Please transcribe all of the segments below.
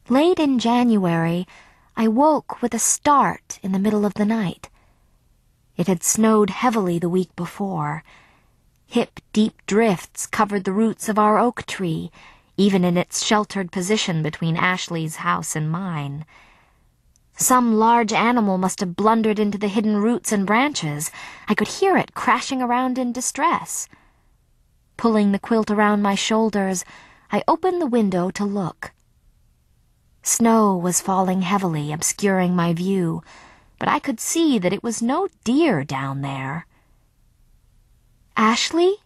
Late in January, I woke with a start in the middle of the night. It had snowed heavily the week before. Hip-deep drifts covered the roots of our oak tree, even in its sheltered position between Ashley's house and mine. Some large animal must have blundered into the hidden roots and branches. I could hear it crashing around in distress. Pulling the quilt around my shoulders, I opened the window to look. Snow was falling heavily, obscuring my view, but I could see that it was no deer down there. "Ashley?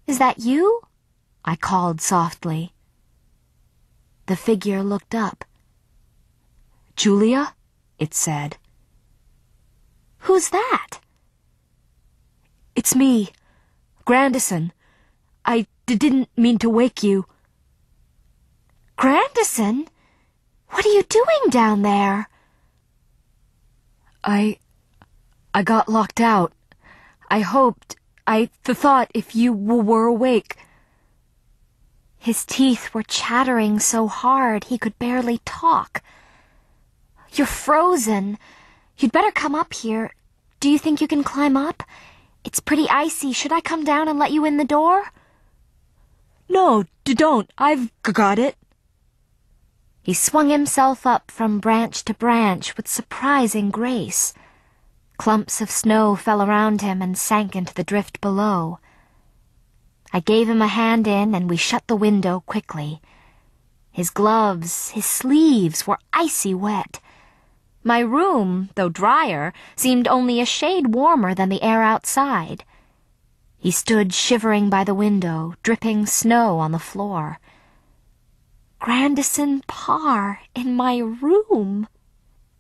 Is that you?" I called softly. The figure looked up. "Julia?" it said. "Who's that?" "It's me, Grandison. I didn't mean to wake you." "Grandison? What are you doing down there?" I got locked out. I thought if you were awake." His teeth were chattering so hard he could barely talk. "You're frozen. You'd better come up here. Do you think you can climb up? It's pretty icy. Should I come down and let you in the door?" "No, don't. I've got it." He swung himself up from branch to branch with surprising grace. Clumps of snow fell around him and sank into the drift below. I gave him a hand in, and we shut the window quickly. His gloves, his sleeves were icy wet. My room, though drier, seemed only a shade warmer than the air outside. He stood shivering by the window, dripping snow on the floor. Grandison Parr in my room.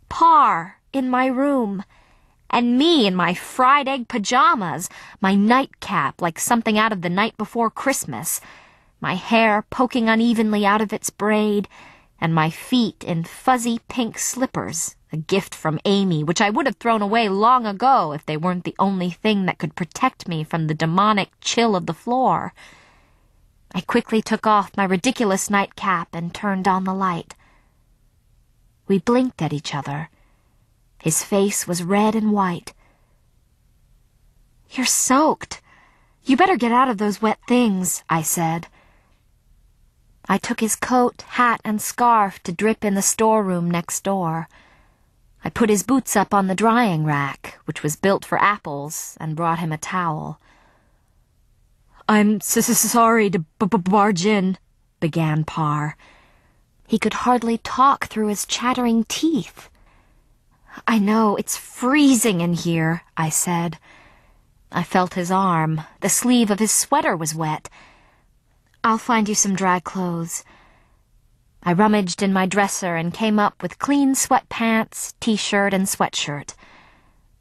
Parr in my room. And me in my fried egg pajamas, my nightcap like something out of The Night Before Christmas, my hair poking unevenly out of its braid, and my feet in fuzzy pink slippers, a gift from Amy, which I would have thrown away long ago if they weren't the only thing that could protect me from the demonic chill of the floor. I quickly took off my ridiculous nightcap and turned on the light. We blinked at each other. His face was red and white. "You're soaked. You better get out of those wet things," I said. I took his coat, hat, and scarf to drip in the storeroom next door. I put his boots up on the drying rack, which was built for apples, and brought him a towel. "I'm sorry to barge in," began Parr. He could hardly talk through his chattering teeth. "I know, it's freezing in here," I said. I felt his arm. The sleeve of his sweater was wet. "I'll find you some dry clothes." I rummaged in my dresser and came up with clean sweatpants, t-shirt, and sweatshirt.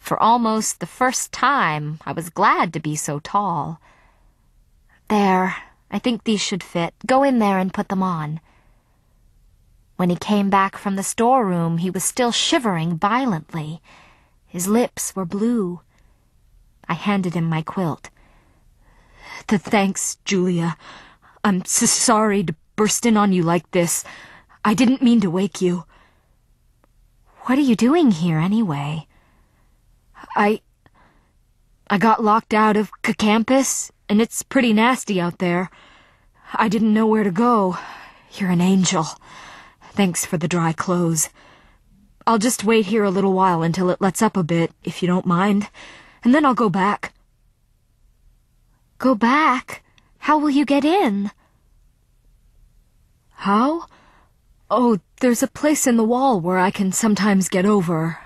For almost the first time, I was glad to be so tall. "There, I think these should fit. Go in there and put them on." When he came back from the storeroom, he was still shivering violently. His lips were blue. I handed him my quilt. Thanks, Julia. I'm sorry to burst in on you like this. I didn't mean to wake you." "What are you doing here, anyway?" I got locked out of campus, and it's pretty nasty out there. I didn't know where to go. You're an angel. Thanks for the dry clothes. I'll just wait here a little while until it lets up a bit, if you don't mind, and then I'll go back." "Go back? How will you get in?" "How? Oh, there's a place in the wall where I can sometimes get over.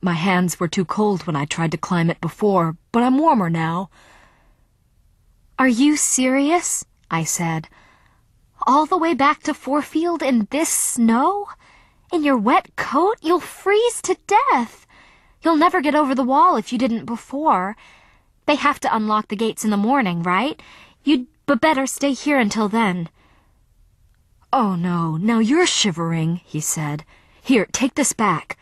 My hands were too cold when I tried to climb it before, but I'm warmer now." "Are you serious?" I said. "All the way back to Forefield in this snow? In your wet coat? You'll freeze to death. You'll never get over the wall if you didn't before. They have to unlock the gates in the morning, right? You'd better stay here until then." "Oh, no, now you're shivering," he said. "Here, take this back."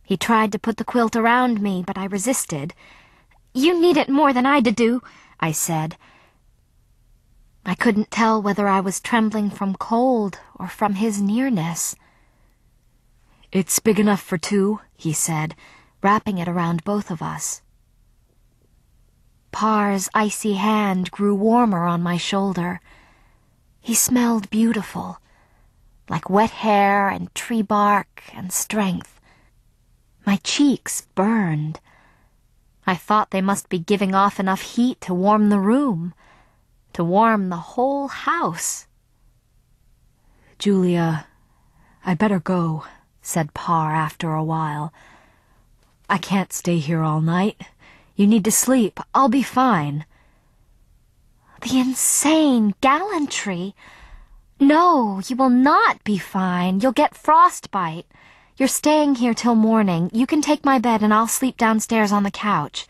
He tried to put the quilt around me, but I resisted. "You need it more than I do," I said. I couldn't tell whether I was trembling from cold or from his nearness. "It's big enough for two," he said, wrapping it around both of us. Par's icy hand grew warmer on my shoulder. He smelled beautiful, like wet hair and tree bark and strength. My cheeks burned. I thought they must be giving off enough heat to warm the room, to warm the whole house. "Julia, I'd better go," said Par after a while. "I can't stay here all night. You need to sleep. I'll be fine." The insane gallantry! No, you will not be fine. You'll get frostbite. You're staying here till morning. You can take my bed and I'll sleep downstairs on the couch.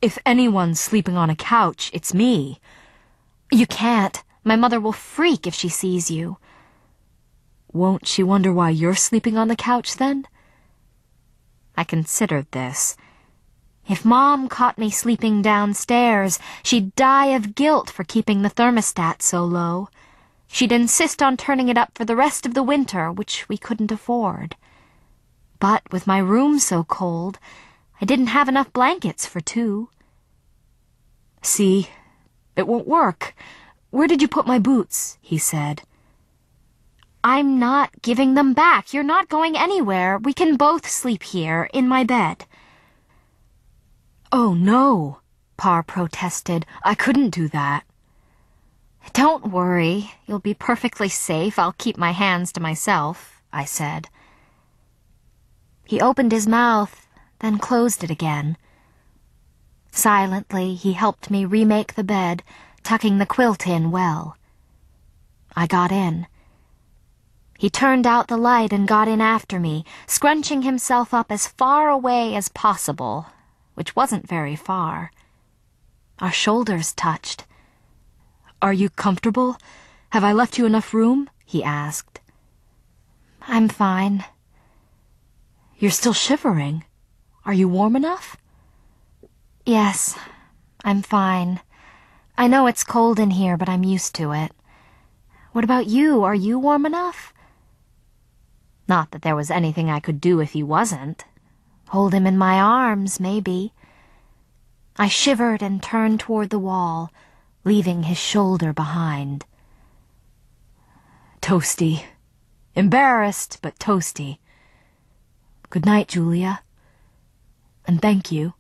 "If anyone's sleeping on a couch, it's me." You can't. My mother will freak if she sees you. "Won't she wonder why you're sleeping on the couch, then?" I considered this. If Mom caught me sleeping downstairs, she'd die of guilt for keeping the thermostat so low. She'd insist on turning it up for the rest of the winter, which we couldn't afford. But with my room so cold, I didn't have enough blankets for two. "See, it won't work. Where did you put my boots?" he said. "I'm not giving them back. You're not going anywhere. We can both sleep here, in my bed." "Oh, no," Par protested. "I couldn't do that." "Don't worry. You'll be perfectly safe. I'll keep my hands to myself," I said. He opened his mouth, then closed it again. Silently, he helped me remake the bed, tucking the quilt in well. I got in. He turned out the light and got in after me, scrunching himself up as far away as possible, which wasn't very far. Our shoulders touched. "Are you comfortable? Have I left you enough room?" he asked. "I'm fine." "You're still shivering. Are you warm enough?" "Yes, I'm fine. I know it's cold in here, but I'm used to it. What about you? Are you warm enough?" Not that there was anything I could do if he wasn't. Hold him in my arms, maybe. I shivered and turned toward the wall, leaving his shoulder behind. Toasty. Embarrassed, but toasty. "Good night, Julia. And thank you."